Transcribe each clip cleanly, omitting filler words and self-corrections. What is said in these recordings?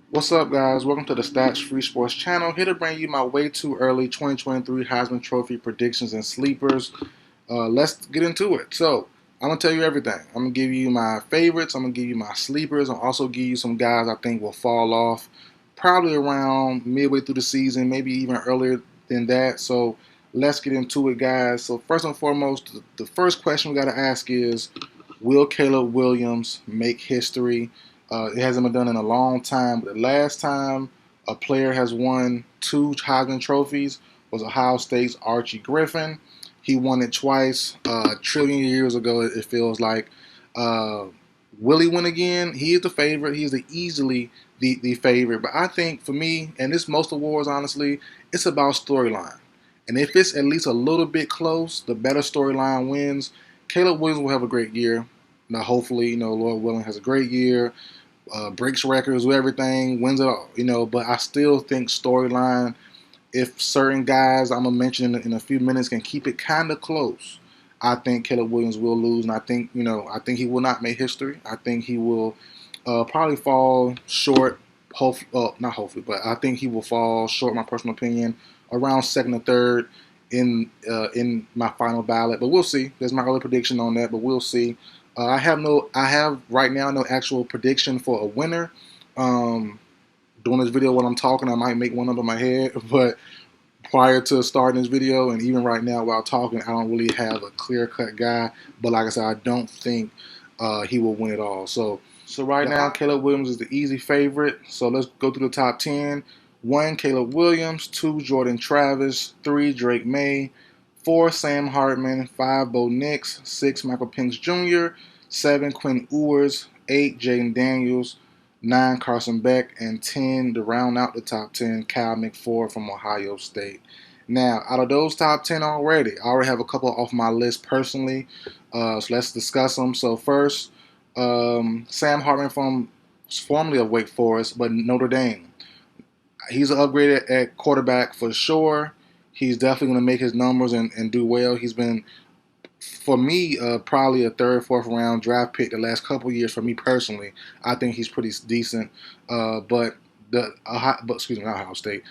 What's up, guys? Welcome to the Stats Free Sports channel. Here to bring you my way too early 2023 Heisman Trophy predictions and sleepers. Let's get into it. So, I'm going to tell you everything. I'm going to give you my favorites. I'm going to give you my sleepers. I'll also give you some guys I think will fall off probably around midway through the season, maybe even earlier than that. So, let's get into it, guys. So, first and foremost, the first question we got to ask is, will Caleb Williams make history? It hasn't been done in a long time, but the last time a player has won two Heisman trophies was Ohio State's Archie Griffin. He won it twice, a trillion years ago, it feels like. Uh, will he win again? He is the favorite. He is easily the favorite. But I think for me, and this most awards, honestly, it's about storyline. And if it's at least a little bit close, the better storyline wins. Caleb Williams will have a great year. Now, hopefully, Lord willing, has a great year, breaks records, do everything, wins it all. But I still think storyline. If certain guys I'm gonna mention in a few minutes can keep it kind of close, I think Caleb Williams will lose, and I think he will not make history. I think he will probably fall short. Not hopefully, but I think he will fall short. My personal opinion, around second or third in my final ballot. But we'll see. There's my early prediction on that, but we'll see. I have right now no actual prediction for a winner. Doing this video while I'm talking, I might make one up in my head, but prior to starting this video and even right now while talking, I don't really have a clear-cut guy. But like I said, I don't think he will win it all. So right now, Caleb Williams is the easy favorite. So let's go through the top 10. 1, Caleb Williams. 2, Jordan Travis. 3, Drake May. 4, Sam Hartman. 5, Bo Nix. 6, Michael Penix Jr. 7, Quinn Ewers. 8, Jaden Daniels. 9, Carson Beck. And 10, to round out the top 10, Kyle McFord from Ohio State. Now, out of those top 10 already, I already have a couple off my list personally. So let's discuss them. So first, Sam Hartman from formerly of Wake Forest, but Notre Dame. He's an upgrade at quarterback for sure. He's definitely going to make his numbers and do well. He's been, for me, probably a third, fourth round draft pick the last couple years. For me personally, I think he's pretty decent. But excuse me, not Ohio State.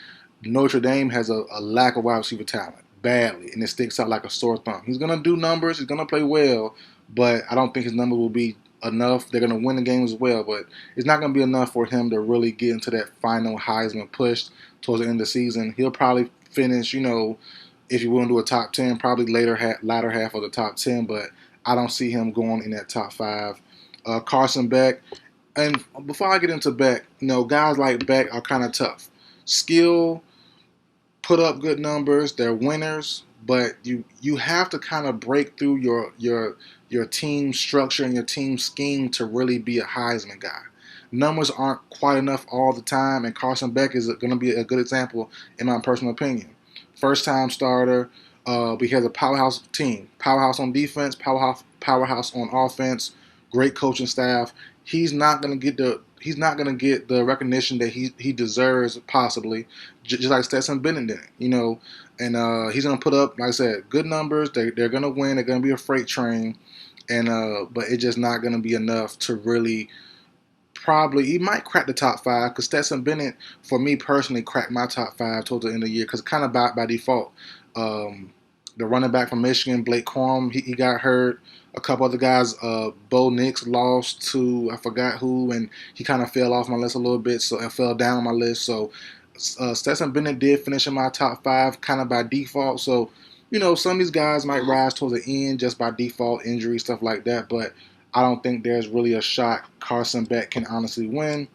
Notre Dame has a lack of wide receiver talent badly, and it sticks out like a sore thumb. He's going to do numbers. He's going to play well, but I don't think his numbers will be enough. They're going to win the game as well, but it's not going to be enough for him to really get into that final Heisman push towards the end of the season. He'll probably finish, if you will, into a top 10, probably latter half of the top 10, but I don't see him going in that top 5. Carson Beck, and before I get into Beck, guys like Beck are kind of tough. Skill, put up good numbers, they're winners, but you have to kind of break through your team structure and your team scheme to really be a Heisman guy. Numbers aren't quite enough all the time, and Carson Beck is going to be a good example in my personal opinion. First time starter, but he has a powerhouse team, powerhouse on defense, powerhouse on offense, great coaching staff. He's not going to get the recognition that he deserves, possibly, just like Stetson Bennett did, and he's going to put up, like I said, good numbers. They're going to win. They're going to be a freight train, and but it's just not going to be enough to really. Probably he might crack the top 5 because Stetson Bennett, for me personally, cracked my top 5 towards the end of the year because kind of by default. The running back from Michigan, Blake Corum, he got hurt. A couple other guys, Bo Nix lost to I forgot who, and he kind of fell off my list a little bit, so it fell down my list. So Stetson Bennett did finish in my top 5 kind of by default. So some of these guys might rise towards the end just by default, injury, stuff like that, but I don't think there's really a shot Carson Beck can honestly win.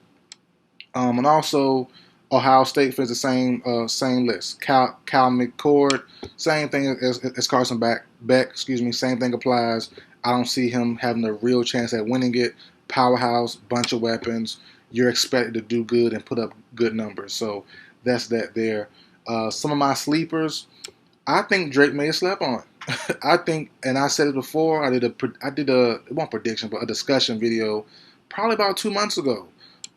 And also, Ohio State fits the same list. Cal McCord, same thing as Carson Beck. Same thing applies. I don't see him having a real chance at winning it. Powerhouse, bunch of weapons. You're expected to do good and put up good numbers. So that's that there. Some of my sleepers, I think Drake May slept on. I think, and I said it before. I did it wasn't prediction, but a discussion video, probably about 2 months ago,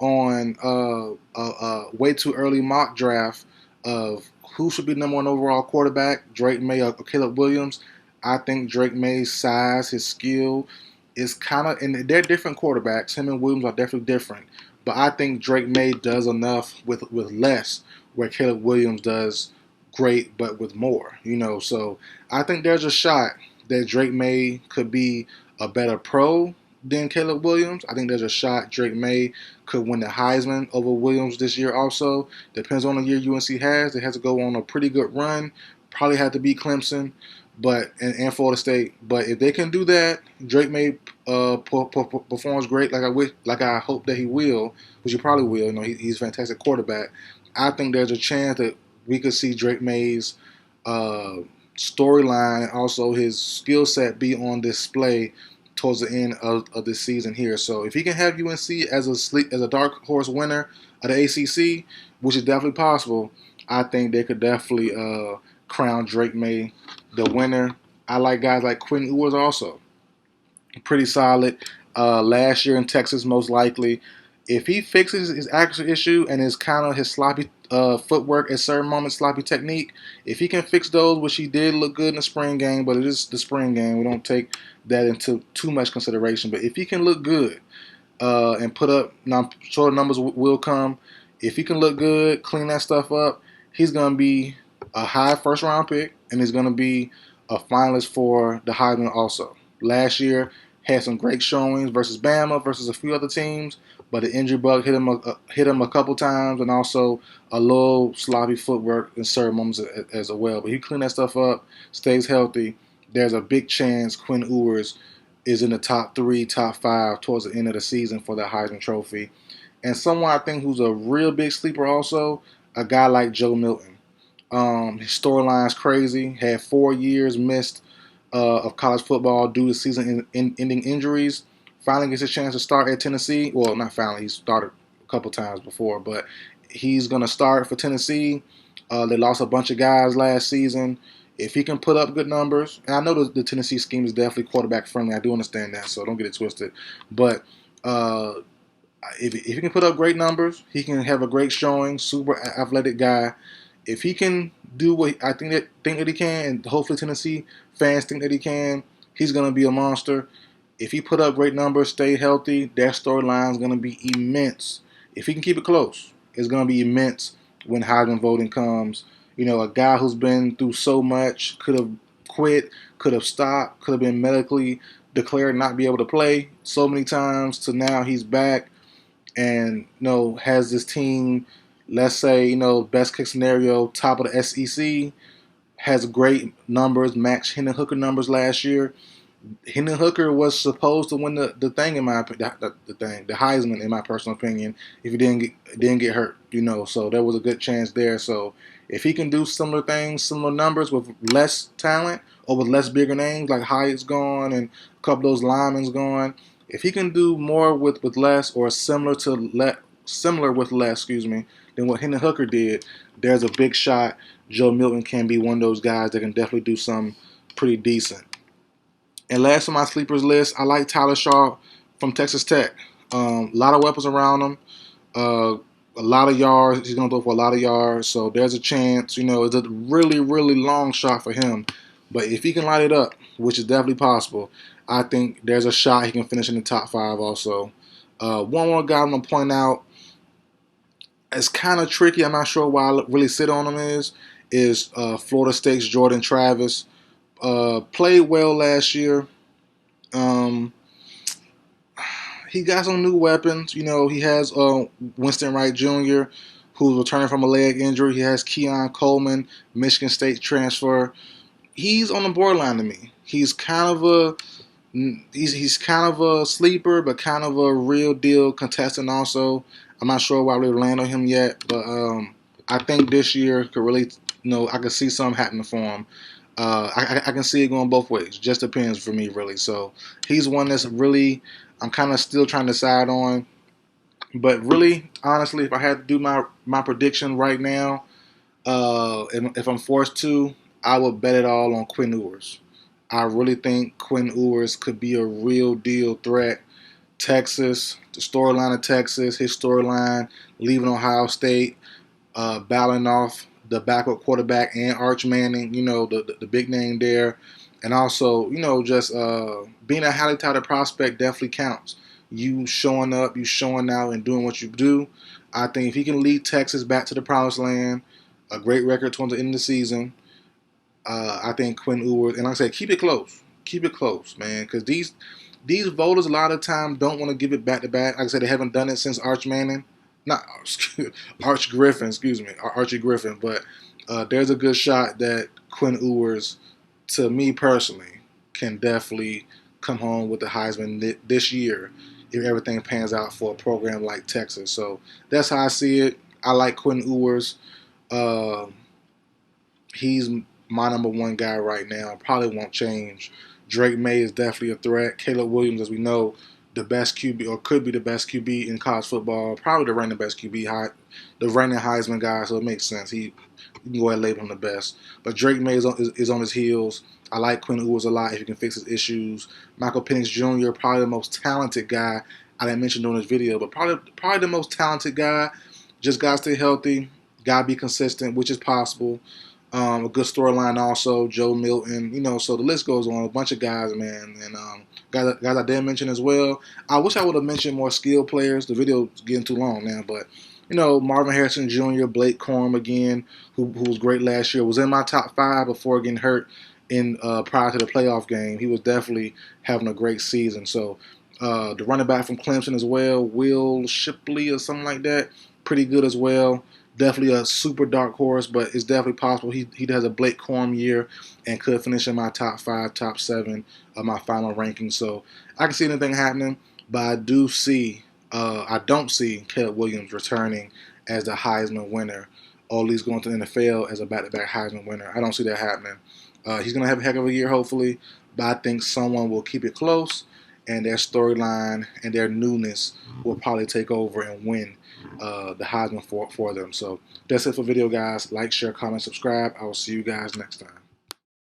on a way too early mock draft of who should be number 1 overall quarterback, Drake May or Caleb Williams. I think Drake May's size, his skill, is kind of, and they're different quarterbacks. Him and Williams are definitely different. But I think Drake May does enough with less, where Caleb Williams does great, but with more. So I think there's a shot that Drake May could be a better pro than Caleb Williams. I think there's a shot Drake May could win the Heisman over Williams this year also. Depends on the year UNC has. It has to go on a pretty good run. Probably have to beat Clemson, and Florida State. But if they can do that, Drake May performs great like I hope that he will, which he probably will. He's a fantastic quarterback. I think there's a chance that we could see Drake May's storyline and also his skill set be on display towards the end of this season here. So if he can have UNC as a dark horse winner of the ACC, which is definitely possible, I think they could definitely crown Drake May the winner. I like guys like Quinn Ewers also. Pretty solid. Last year in Texas, most likely. If he fixes his accuracy issue and his sloppy footwork at certain moments, sloppy technique, if he can fix those, which he did look good in the spring game, but it is the spring game, we don't take that into too much consideration. But if he can look good and put up, now I'm sure the numbers will come. If he can look good, clean that stuff up, he's going to be a high first round pick, and he's going to be a finalist for the Heisman also. Last year, had some great showings versus Bama, versus a few other teams, but the injury bug hit him a couple times, and also a little sloppy footwork in certain moments as well. But he cleaned that stuff up, stays healthy. There's a big chance Quinn Ewers is in the top 3, top 5 towards the end of the season for the Heisman Trophy. And someone I think who's a real big sleeper also, a guy like Joe Milton. His storyline's crazy. Had 4 years missed of college football due to season-ending injuries. Finally gets a chance to start at Tennessee. Well, not finally. He started a couple times before, but he's going to start for Tennessee. They lost a bunch of guys last season. If he can put up good numbers, and I know the Tennessee scheme is definitely quarterback friendly. I do understand that, so don't get it twisted. But if he can put up great numbers, he can have a great showing. Super athletic guy. If he can do what I think that he can, and hopefully Tennessee fans think that he can, he's going to be a monster. If he put up great numbers, stay healthy, their storyline is going to be immense. If he can keep it close, it's going to be immense when Heisman voting comes. A guy who's been through so much, could have quit, could have stopped, could have been medically declared not be able to play so many times, to now he's back and has this team, let's say, best case scenario, top of the SEC, has great numbers, matched Hendon Hooker numbers last year. Hendon Hooker was supposed to win the thing in my the Heisman in my personal opinion, if he didn't get hurt, so there was a good chance there. So if he can do similar things, similar numbers with less talent or with less bigger names like Hyatt's gone and a couple of those linemen's gone, if he can do more with less or similar with less, than what Hendon Hooker did, there's a big shot Joe Milton can be one of those guys that can definitely do something pretty decent. And last on my sleepers list, I like Tyler Shaw from Texas Tech. A lot of weapons around him. A lot of yards. He's going to throw for a lot of yards. So there's a chance. It's a really, really long shot for him. But if he can light it up, which is definitely possible, I think there's a shot he can finish in the top 5 also. One more guy I'm going to point out, it's kind of tricky. I'm not sure why I really sit on him is Florida State's Jordan Travis. Played well last year. He got some new weapons. He has Winston Wright Jr., who's returning from a leg injury. He has Keon Coleman, Michigan State transfer. He's on the borderline to me. He's kind of a sleeper, but kind of a real deal contestant also. I'm not sure why we land on him yet, but I think this year could really, I could see something happening for him. I can see it going both ways. Just depends for me, really. So he's one that's really, I'm kind of still trying to decide on. But really, honestly, if I had to do my prediction right now, if I'm forced to, I would bet it all on Quinn Ewers. I really think Quinn Ewers could be a real deal threat. Texas, the storyline of Texas, his storyline, leaving Ohio State, battling off the backup quarterback and Arch Manning, the big name there. And also, just being a highly touted prospect definitely counts. you showing up, you showing out, and doing what you do. I think if he can lead Texas back to the promised land, a great record towards the end of the season, I think Quinn Ewers, and like I said, keep it close, man, because these voters a lot of time don't want to give it back to back. Like I said, they haven't done it since Arch Manning, not Arch Griffin, excuse me, Archie Griffin. But there's a good shot that Quinn Ewers, to me personally, can definitely come home with the Heisman this year if everything pans out for a program like Texas. So that's how I see it. I like Quinn Ewers. Uh, he's my number one guy right now. Probably won't change. Drake May is definitely a threat. Caleb Williams, as we know, the best QB or could be the best QB in college football. Probably the reigning best QB, the reigning Heisman guy. So it makes sense. You can go ahead and label him the best. But Drake May is on his heels. I like Quinn Ewers a lot if he can fix his issues. Michael Penix Jr., probably the most talented guy I didn't mention during this video, but probably the most talented guy. Just got to stay healthy. Got to be consistent, which is possible. A good storyline also, Joe Milton, so the list goes on. A bunch of guys, man, and guys I didn't mention as well. I wish I would have mentioned more skilled players. The video's getting too long now, but Marvin Harrison Jr., Blake Corum again, who was great last year, was in my top 5 before getting hurt in prior to the playoff game. He was definitely having a great season. So the running back from Clemson as well, Will Shipley or something like that, pretty good as well. Definitely a super dark horse, but it's definitely possible he has a Blake Corum year and could finish in my top 5, top 7 of my final ranking. So I can see anything happening, but I don't see Caleb Williams returning as the Heisman winner, or at least going to the NFL as a back-to-back Heisman winner. I don't see that happening. He's going to have a heck of a year, hopefully, but I think someone will keep it close, and their storyline and their newness will probably take over and win the Heisman for them. So that's it for video, guys. Like, share, comment, subscribe. I will see you guys next time.